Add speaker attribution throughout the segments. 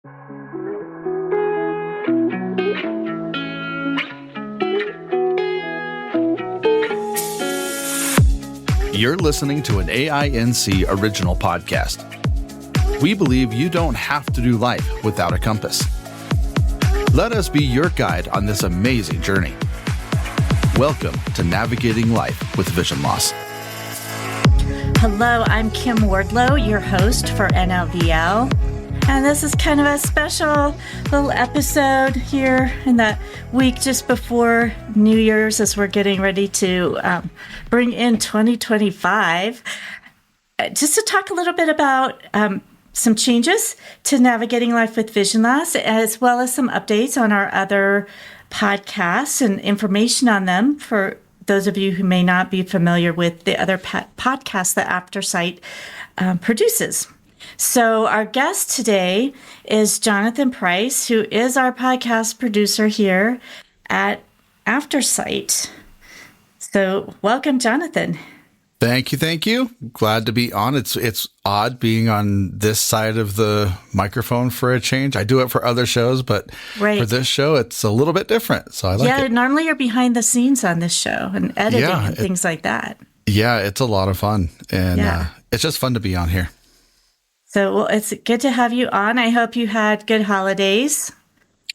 Speaker 1: You're listening to an AINC original podcast. We believe you don't have to do life without a compass. Let us be your guide on this amazing journey. Welcome to Navigating Life with Vision Loss.
Speaker 2: Hello, I'm Kim Wardlow, your host for NLVL. And this is kind of a special little episode here in the week just before New Year's as we're getting ready to bring in 2025. Just to talk a little bit about some changes to Navigating Life with Vision Loss, as well as some updates on our other podcasts and information on them for those of you who may not be familiar with the other podcasts that Aftersight produces. So our guest today is Jonathan Price, who is our podcast producer here at Aftersight. So welcome, Jonathan.
Speaker 1: Thank you. Glad to be on. It's odd being on this side of the microphone for a change. I do it for other shows, but for this show, it's a little bit different. So I like it. Yeah,
Speaker 2: normally you're behind the scenes on this show and editing and things like that.
Speaker 1: Yeah, it's a lot of fun. And it's just fun to be on here.
Speaker 2: So well, it's good to have you on. I hope you had good holidays.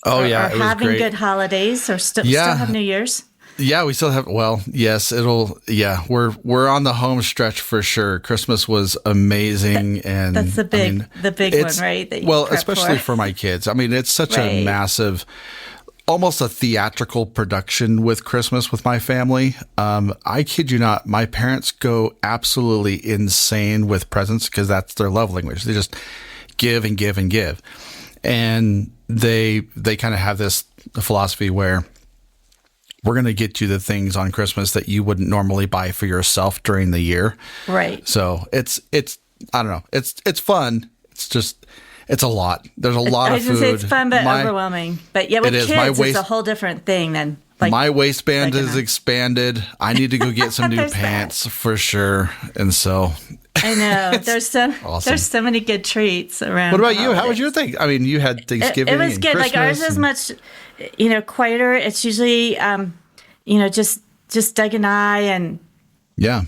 Speaker 1: Oh, yeah.
Speaker 2: Or having good holidays or still have New Year's.
Speaker 1: Yeah, we still have, well, yes, we're on the home stretch for sure. Christmas was amazing. And
Speaker 2: that's the big one, right?
Speaker 1: Especially for my kids. I mean, it's such a massive, almost a theatrical production with Christmas with my family. I kid you not, my parents go absolutely insane with presents because that's their love language. They just give and give and give. And they kind of have this philosophy where we're going to get you the things on Christmas that you wouldn't normally buy for yourself during the year. Right. So it's I don't know. It's fun. It's a lot. There's a lot of food. I was going to say it's fun, but overwhelming. But yeah, with kids, it's a whole different thing than my waistband is expanded. I need to go get some new pants for sure. And so
Speaker 2: I know there's so many good treats around.
Speaker 1: What about you? How was your thing? I mean, you had Thanksgiving. It was good.
Speaker 2: Christmas ours is much, quieter. It's usually, just Doug and I and. Yeah.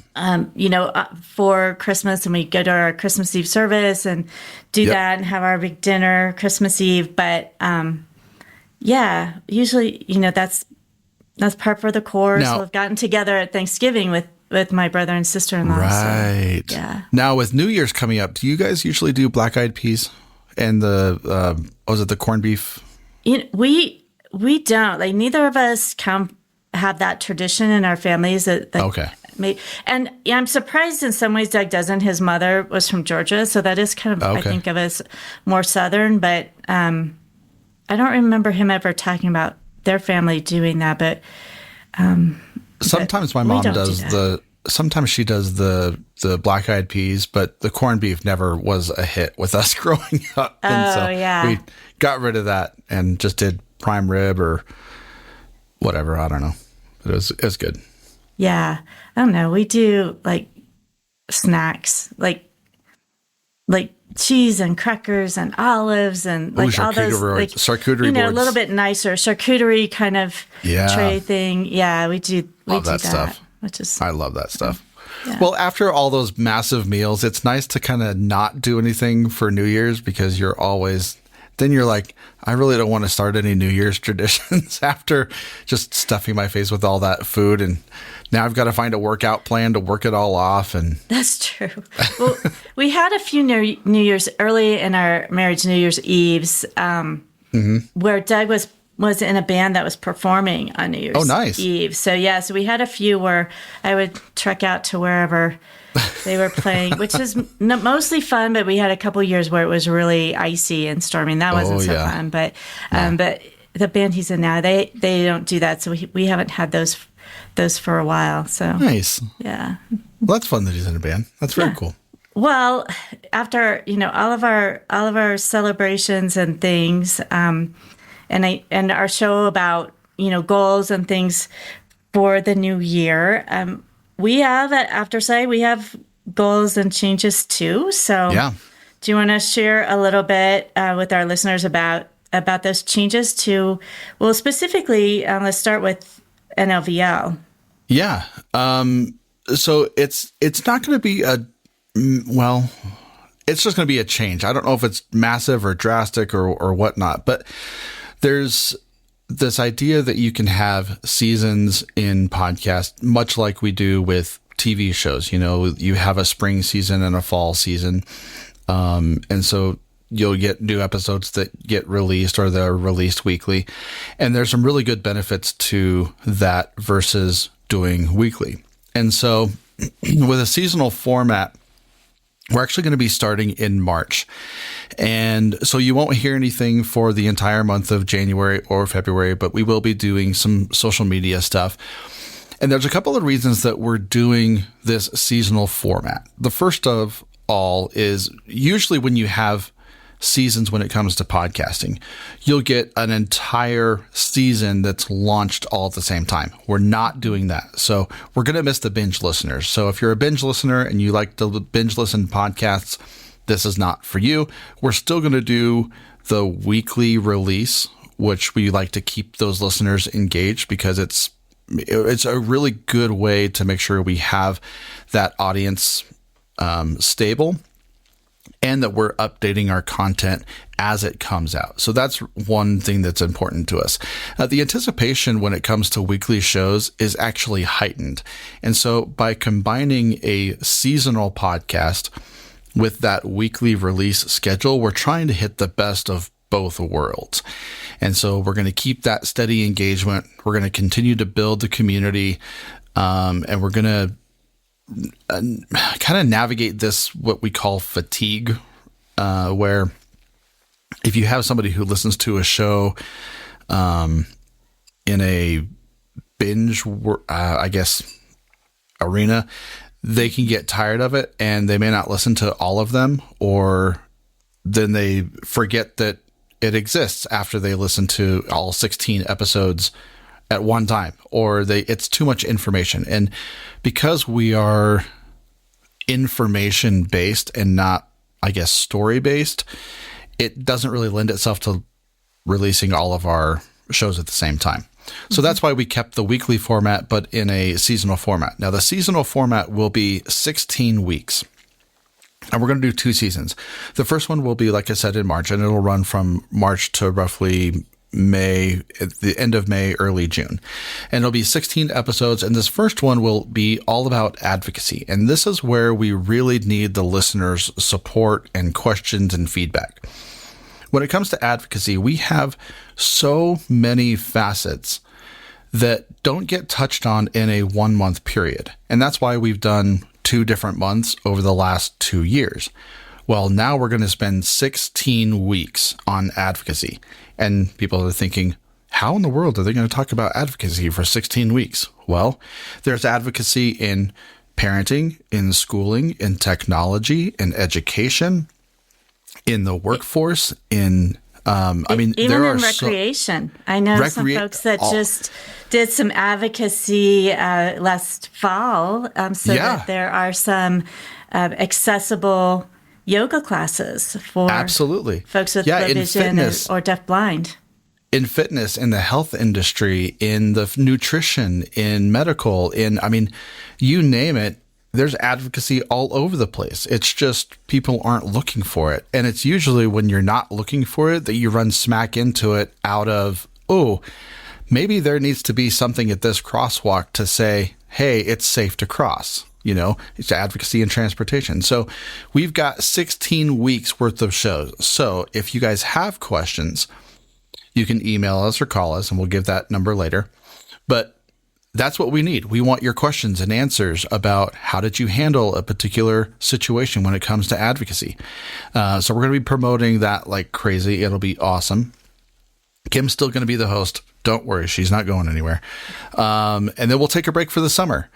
Speaker 2: For Christmas, and we go to our Christmas Eve service and do that and have our big dinner Christmas Eve. But usually, that's part for the course. Now, we've gotten together at Thanksgiving with my brother and sister-in-law.
Speaker 1: Right. So, yeah. Now with New Year's coming up, do you guys usually do black-eyed peas and the corned beef?
Speaker 2: We don't. Neither of us have that tradition in our families. Okay. And I'm surprised in some ways Doug doesn't. His mother was from Georgia, so that is kind of, I think of as more Southern, but I don't remember him ever talking about their family doing that, but
Speaker 1: sometimes my mom does sometimes she does the black-eyed peas, but the corned beef never was a hit with us growing up. And we got rid of that and just did prime rib or whatever. I don't know. It was good.
Speaker 2: Yeah. I don't know. We do snacks, like cheese and crackers and olives and all those charcuterie boards. A little bit nicer charcuterie kind of tray thing. Yeah, we do. Love that stuff. I love that stuff.
Speaker 1: Yeah. Well, after all those massive meals, it's nice to kind of not do anything for New Year's because you're like, I really don't want to start any New Year's traditions after just stuffing my face with all that food. And now I've got to find a workout plan to work it all off. And
Speaker 2: that's true. Well, we had a few New Year's early in our marriage, New Year's Eves, where Doug was in a band that was performing on New Year's Eve. So so we had a few where I would trek out to wherever they were playing, which is mostly fun, but we had a couple years where it was really icy and stormy, and that wasn't so fun. But but the band he's in now, they don't do that, so we haven't had those for a while. So
Speaker 1: nice.
Speaker 2: Yeah.
Speaker 1: Well, that's fun that he's in a band. That's very cool.
Speaker 2: Well, after all of our celebrations and things, and our show about goals and things for the new year, we have at Aftersight, we have goals and changes too. So Do you want to share a little bit with our listeners about those changes to, well, specifically, let's start with NLVL.
Speaker 1: Yeah. So it's not going to be it's just going to be a change. I don't know if it's massive or drastic or whatnot, but there's this idea that you can have seasons in podcast, much like we do with TV shows. You have a spring season and a fall season. And so you'll get new episodes that get released or they're released weekly. And there's some really good benefits to that versus doing weekly. And so with a seasonal format, we're actually going to be starting in March. And so you won't hear anything for the entire month of January or February, but we will be doing some social media stuff. And there's a couple of reasons that we're doing this seasonal format. The first of all is usually when you have seasons when it comes to podcasting, you'll get an entire season that's launched all at the same time. We're not doing that. So we're going to miss the binge listeners. So if you're a binge listener and you like to binge listen podcasts, this is not for you. We're still going to do the weekly release, which we like to keep those listeners engaged because it's a really good way to make sure we have that audience stable, and that we're updating our content as it comes out. So that's one thing that's important to us. The anticipation when it comes to weekly shows is actually heightened. And so by combining a seasonal podcast with that weekly release schedule, we're trying to hit the best of both worlds. And so we're going to keep that steady engagement. We're going to continue to build the community, and we're going to kind of navigate this, what we call fatigue, where if you have somebody who listens to a show in a binge, arena, they can get tired of it and they may not listen to all of them, or then they forget that it exists after they listen to all 16 episodes at one time, or it's too much information. And because we are information based and not, story based, it doesn't really lend itself to releasing all of our shows at the same time. So that's why we kept the weekly format, but in a seasonal format. Now the seasonal format will be 16 weeks. And we're going to do 2 seasons. The first one will be, like I said, in March, and it'll run from March to roughly May, at the end of May, early June. And it'll be 16 episodes. And this first one will be all about advocacy. And this is where we really need the listeners' support and questions and feedback. When it comes to advocacy, we have so many facets that don't get touched on in a 1-month period. And that's why we've done 2 different months over the last 2 years. Well, now we're going to spend 16 weeks on advocacy. And people are thinking, how in the world are they going to talk about advocacy for 16 weeks? Well, there's advocacy in parenting, in schooling, in technology, in education, in the workforce, in
Speaker 2: even
Speaker 1: there are
Speaker 2: in recreation. I know some folks that just did some advocacy last fall, that there are some accessible yoga classes for folks with low vision or deafblind.
Speaker 1: In fitness, in the health industry, in the nutrition, in medical, you name it, there's advocacy all over the place. It's just people aren't looking for it. And it's usually when you're not looking for it that you run smack into it out of, maybe there needs to be something at this crosswalk to say, hey, it's safe to cross. It's advocacy and transportation. So we've got 16 weeks worth of shows. So if you guys have questions, you can email us or call us, and we'll give that number later. But that's what we need. We want your questions and answers about how did you handle a particular situation when it comes to advocacy. So we're going to be promoting that like crazy. It'll be awesome. Kim's still going to be the host. Don't worry, she's not going anywhere. And then we'll take a break for the summer.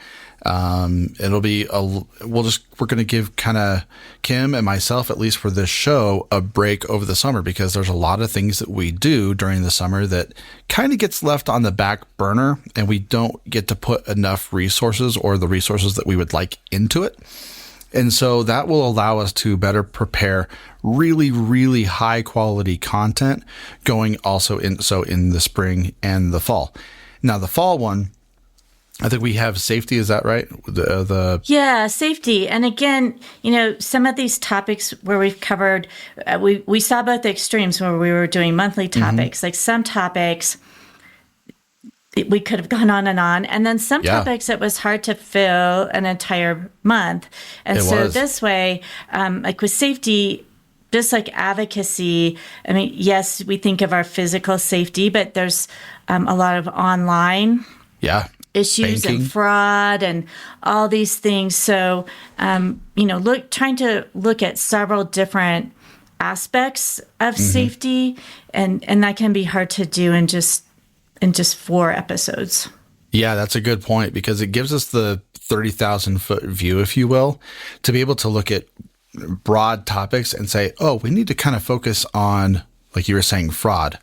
Speaker 1: It'll be we're going to give kind of Kim and myself, at least for this show, a break over the summer, because there's a lot of things that we do during the summer that kind of gets left on the back burner, and we don't get to put enough resources or the resources that we would like into it. And so that will allow us to better prepare really, really high quality content going also in the spring and the fall. Now, the fall one, I think we have safety. Is that right?
Speaker 2: Yeah, safety. And again, some of these topics where we've covered, we saw both the extremes where we were doing monthly topics. Like some topics, we could have gone on. And then some topics, it was hard to fill an entire month. And this way, like with safety, just like advocacy, I mean, yes, we think of our physical safety, but there's a lot of online issues, banking, and fraud, and all these things. So, trying to look at several different aspects of safety, and that can be hard to do in just 4 episodes.
Speaker 1: Yeah, that's a good point, because it gives us the 30,000 foot view, if you will, to be able to look at broad topics and say, oh, we need to kind of focus on, like you were saying, fraud.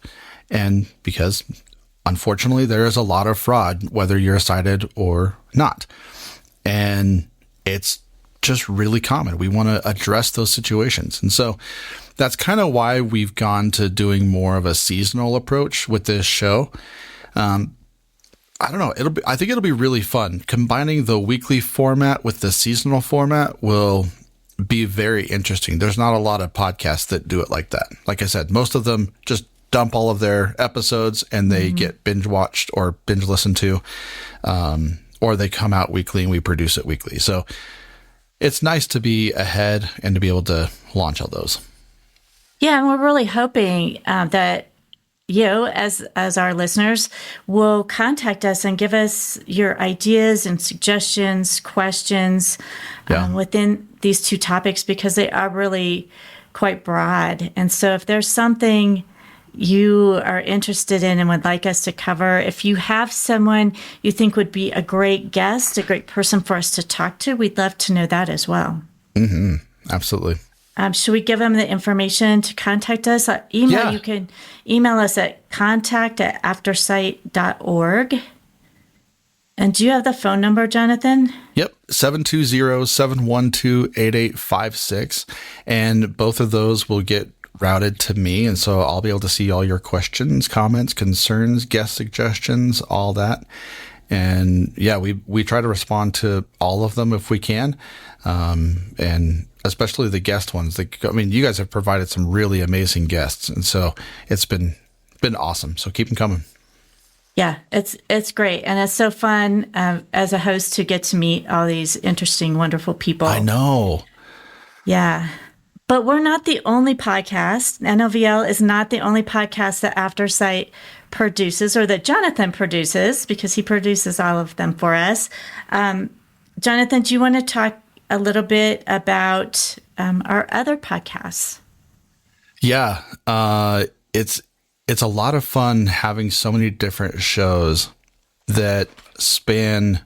Speaker 1: And because unfortunately there is a lot of fraud, whether you're cited or not. And it's just really common. We want to address those situations. And so that's kind of why we've gone to doing more of a seasonal approach with this show. I don't know. I think it'll be really fun. Combining the weekly format with the seasonal format will be very interesting. There's not a lot of podcasts that do it like that. Like I said, most of them just dump all of their episodes and they get binge watched or binge listened to, or they come out weekly and we produce it weekly. So it's nice to be ahead and to be able to launch all those.
Speaker 2: Yeah, and we're really hoping that you, as our listeners, will contact us and give us your ideas and suggestions, questions within these 2 topics, because they are really quite broad. And so if there's something you are interested in and would like us to cover, if you have someone you think would be a great guest, a great person for us to talk to, we'd love to know that as well.
Speaker 1: Mm-hmm. Absolutely.
Speaker 2: Should we give them the information to contact us? You can email us at contact@aftersight.org. And do you have the phone number, Jonathan?
Speaker 1: Yep, 720-712-8856. And both of those will get routed to me. And so I'll be able to see all your questions, comments, concerns, guest suggestions, all that. And yeah, we try to respond to all of them if we can. And especially the guest ones. You guys have provided some really amazing guests. And so it's been awesome. So keep them coming.
Speaker 2: Yeah, it's great. And it's so fun as a host to get to meet all these interesting, wonderful people.
Speaker 1: I know.
Speaker 2: Yeah. But we're not the only podcast. NLVL is not the only podcast that Aftersight produces, or that Jonathan produces, because he produces all of them for us. Jonathan, do you want to talk a little bit about our other podcasts?
Speaker 1: Yeah, it's a lot of fun having so many different shows that span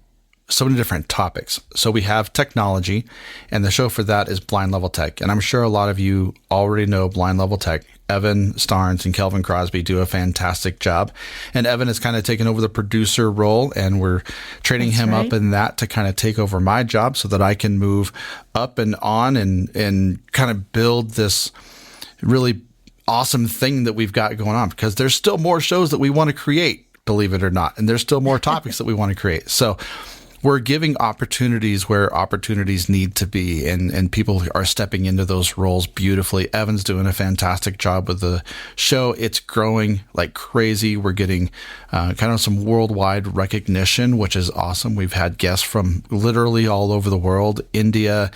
Speaker 1: so many different topics. So we have technology, and the show for that is Blind Level Tech. And I'm sure a lot of you already know Blind Level Tech. Evan Starnes and Kelvin Crosby do a fantastic job. And Evan has kind of taken over the producer role, and we're training him up in that to kind of take over my job so that I can move up and on and kind of build this really awesome thing that we've got going on, because there's still more shows that we want to create, believe it or not. And there's still more topics that we want to create. So we're giving opportunities where opportunities need to be, and people are stepping into those roles beautifully. Evan's doing a fantastic job with the show. It's growing like crazy. We're getting kind of some worldwide recognition, which is awesome. We've had guests from literally all over the world, India,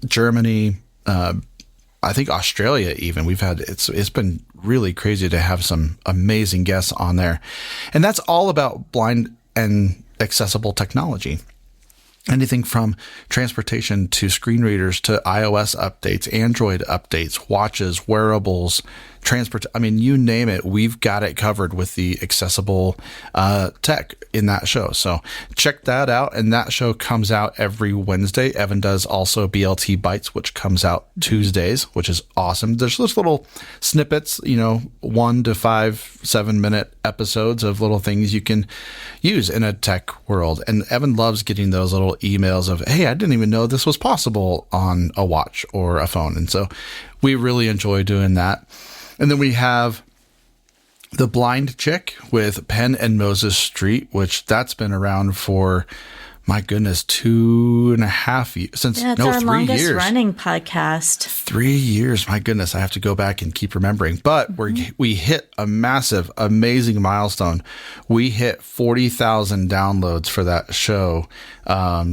Speaker 1: Germany, I think Australia even. It's been really crazy to have some amazing guests on there. And that's all about blind and accessible technology. Anything from transportation to screen readers to iOS updates, Android updates, watches, wearables, transport. I mean, you name it, we've got it covered with the accessible tech in that show. So check that out. And that show comes out every Wednesday. Evan does also BLT Bites, which comes out Tuesdays, which is awesome. There's those little snippets, 1 to 5, 7-minute episodes of little things you can use in a tech world. And Evan loves getting those little emails of, hey, I didn't even know this was possible on a watch or a phone. And so we really enjoy doing that. And then we have The Blind Chick with Penn and Moses Street, which that's been around for, my goodness, 2.5 years. It's
Speaker 2: our longest running podcast.
Speaker 1: 3 years. My goodness. I have to go back and keep remembering. But we hit a massive, amazing milestone. We hit 40,000 downloads for that show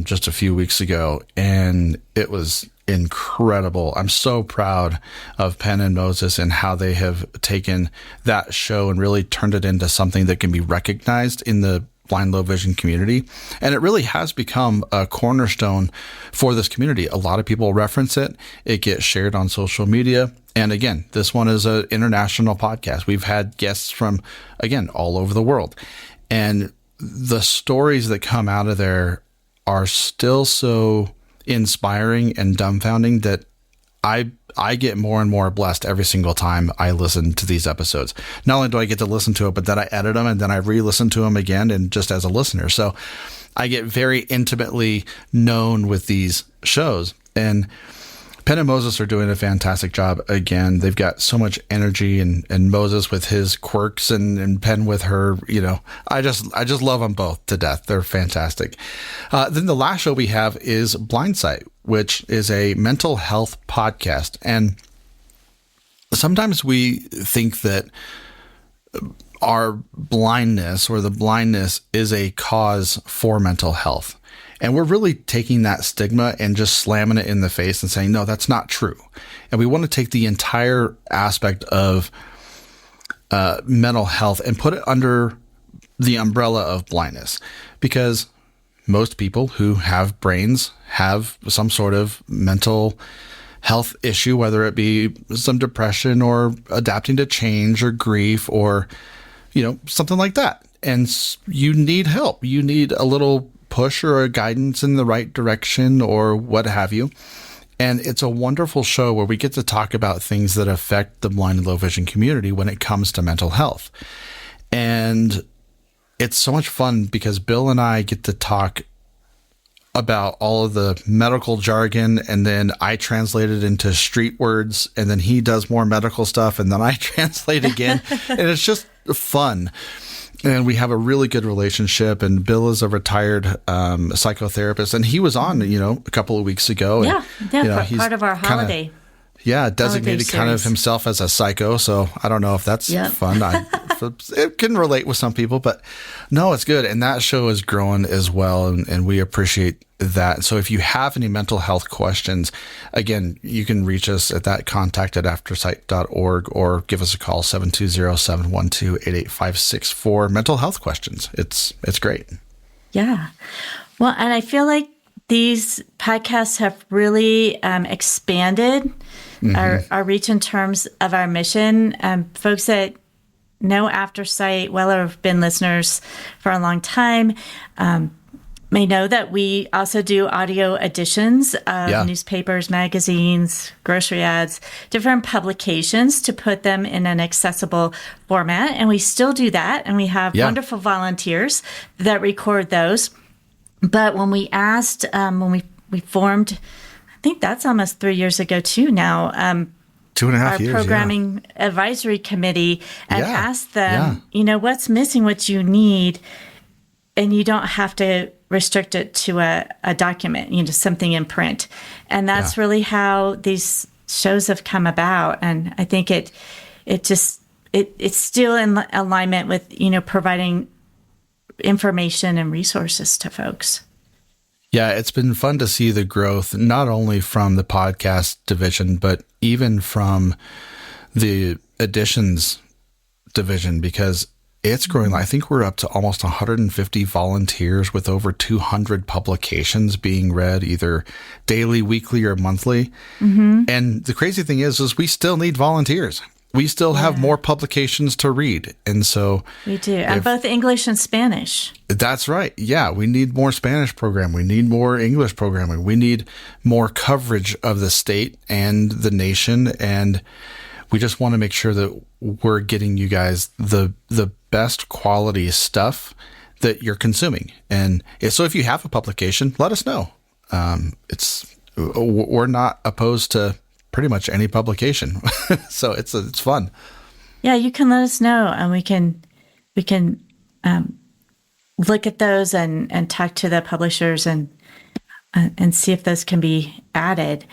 Speaker 1: just a few weeks ago. And it was incredible. I'm so proud of Penn and Moses and how they have taken that show and really turned it into something that can be recognized in the blind low vision community. And it really has become a cornerstone for this community. A lot of people reference it. It gets shared on social media. And again, this one is an international podcast. We've had guests from, again, all over the world. And the stories that come out of there are still so inspiring and dumbfounding that I get more and more blessed every single time I listen to these episodes. Not only do I get to listen to it, but then I edit them and then I re-listen to them again, and just as a listener. So I get very intimately known with these shows. And Penn and Moses are doing a fantastic job. Again, they've got so much energy, and Moses with his quirks and Penn with her, I just love them both to death. They're fantastic. Then the last show we have is Blindsight, which is a mental health podcast. And sometimes we think that our blindness or the blindness is a cause for mental health. And we're really taking that stigma and just slamming it in the face and saying, no, that's not true. And we want to take the entire aspect of mental health and put it under the umbrella of blindness, because most people who have brains have some sort of mental health issue, whether it be some depression or adapting to change or grief or, something like that. And you need help. You need a little push or a guidance in the right direction or what have you. And it's a wonderful show where we get to talk about things that affect the blind and low vision community when it comes to mental health. And it's so much fun because Bill and I get to talk about all of the medical jargon, and then I translate it into street words, and then he does more medical stuff, and then I translate again. And it's just fun. And we have a really good relationship. And Bill is a retired psychotherapist, and he was on, a couple of weeks ago.
Speaker 2: Yeah,
Speaker 1: and,
Speaker 2: he's part of our holiday.
Speaker 1: Designated kind of himself as a psycho. So I don't know if that's fun. It can relate with some people, but no, it's good. And that show is growing as well. And we appreciate that. So if you have any mental health questions, again, you can reach us at that contact@aftersight.org or give us a call, 720-712-8856 for mental health questions. It's great.
Speaker 2: Yeah. Well, and I feel like these podcasts have really expanded our reach in terms of our mission. Folks that know Aftersight, well, or have been listeners for a long time, may know that we also do audio editions of newspapers, magazines, grocery ads, different publications to put them in an accessible format. And we still do that. And we have wonderful volunteers that record those. But when we asked, when we formed, I think that's almost 3 years ago too now,
Speaker 1: 2.5 years,
Speaker 2: our programming advisory committee, and asked them, what's missing, what you need, and you don't have to restrict it to a document, something in print. And that's really how these shows have come about. And I think it's still in alignment with, providing information and resources to folks.
Speaker 1: Yeah, it's been fun to see the growth, not only from the podcast division, but even from the editions division, because it's growing. I think we're up to almost 150 volunteers with over 200 publications being read either daily, weekly, or monthly. And the crazy thing is we still need volunteers. we still have more publications to read. And so
Speaker 2: we do, and both English and Spanish.
Speaker 1: That's right. Yeah, we need more Spanish programming. We need more English programming. We need more coverage of the state and the nation. And we just want to make sure that we're getting you guys the best quality stuff that you're consuming. And so if you have a publication, let us know. We're not opposed to pretty much any publication. So it's fun.
Speaker 2: Yeah, you can let us know, and we can look at those and talk to the publishers and see if those can be added.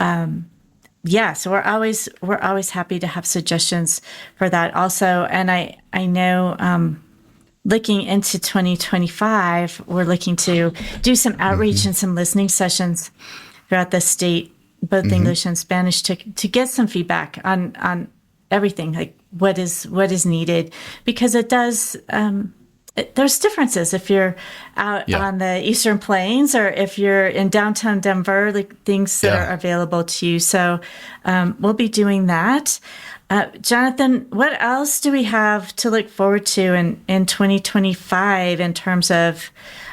Speaker 2: So we're always happy to have suggestions for that also. And I know looking into 2025, we're looking to do some outreach and some listening sessions throughout the state, both English and Spanish, to get some feedback on everything, like what is needed, because it does. There's differences if you're out on the Eastern Plains or if you're in downtown Denver, like things that are available to you. So we'll be doing that. Jonathan, what else do we have to look forward to in 2025 in terms of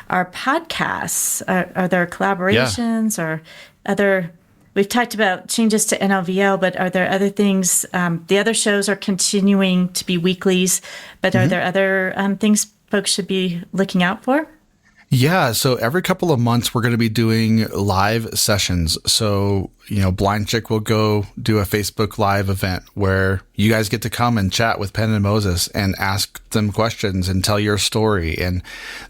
Speaker 2: our podcasts? Are there collaborations or other? We've talked about changes to NLVL, but are there other things? The other shows are continuing to be weeklies, but are there other things folks should be looking out for?
Speaker 1: Yeah. So every couple of months, we're going to be doing live sessions. So, Blind Chick will go do a Facebook Live event where you guys get to come and chat with Penn and Moses and ask them questions and tell your story. And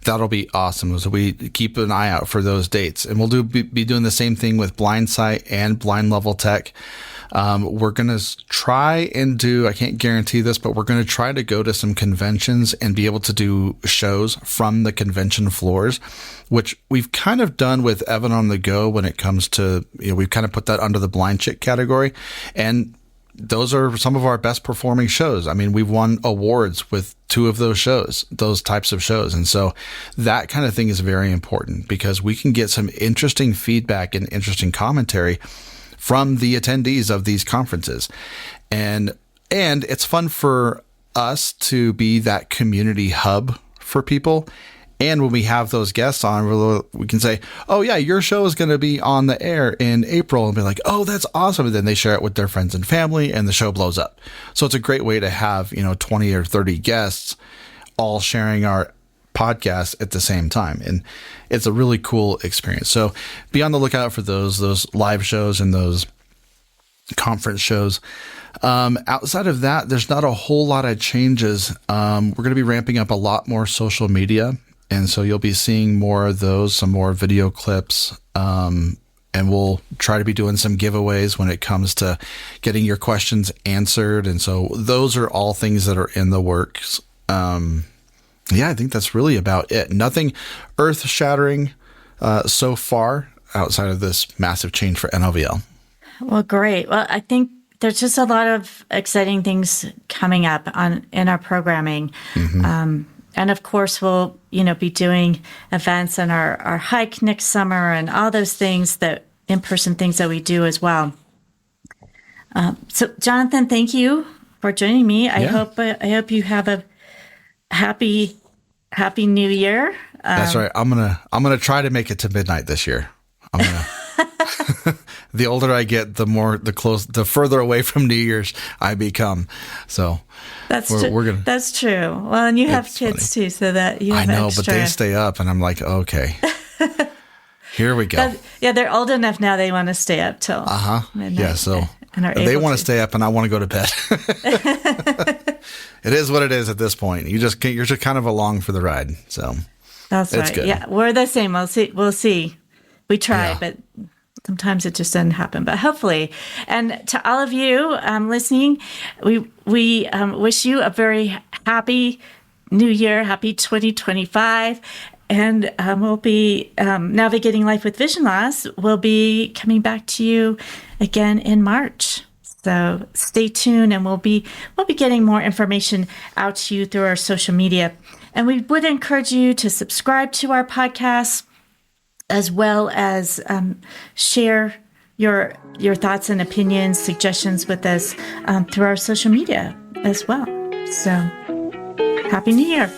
Speaker 1: that'll be awesome. So we keep an eye out for those dates. And we'll be doing the same thing with Blindsight and Blind Level Tech. We're going to try and I can't guarantee this, but we're going to try to go to some conventions and be able to do shows from the convention floors, which we've kind of done with Evan on the Go when it comes to, we've kind of put that under the Blind Chick category. And those are some of our best performing shows. I mean, we've won awards with 2 of those shows, those types of shows. And so that kind of thing is very important because we can get some interesting feedback and interesting commentary from the attendees of these conferences. And it's fun for us to be that community hub for people. And when we have those guests on, we can say, oh yeah, your show is going to be on the air in April, and be like, oh, that's awesome. And then they share it with their friends and family and the show blows up. So it's a great way to have, 20 or 30 guests all sharing our podcast at the same time. And it's a really cool experience. So be on the lookout for those live shows and those conference shows. Outside of that, there's not a whole lot of changes. We're going to be ramping up a lot more social media. And so you'll be seeing more of those, some more video clips. And we'll try to be doing some giveaways when it comes to getting your questions answered. And so those are all things that are in the works. I think that's really about it. Nothing earth-shattering so far outside of this massive change for NLVL.
Speaker 2: Well, great. Well, I think there's just a lot of exciting things coming up in our programming. And of course, we'll be doing events and our hike next summer and all those things, that in-person things that we do as well. So, Jonathan, thank you for joining me. I hope you have a happy New Year.
Speaker 1: That's right. I'm gonna try to make it to midnight this year. I'm gonna. The older I get, the further away from New Year's I become. So
Speaker 2: that's true. That's true. Well, and you have kids too, so that you have extra.
Speaker 1: But they stay up, and I'm like, okay, here we go.
Speaker 2: They're old enough now; they want to stay up till midnight.
Speaker 1: Yeah, so they want to stay up, and I want to go to bed. It is what it is at this point. You're just kind of along for the ride. So
Speaker 2: that's right. Good. Yeah, we're the same. We'll see. We try, but sometimes it just doesn't happen. But hopefully, and to all of you listening, we wish you a very happy New Year, happy 2025. And we'll be navigating life with vision loss. We'll be coming back to you again in March. So stay tuned, and we'll be getting more information out to you through our social media. And we would encourage you to subscribe to our podcast, as well as share your thoughts and opinions, suggestions with us through our social media as well. So, Happy New Year.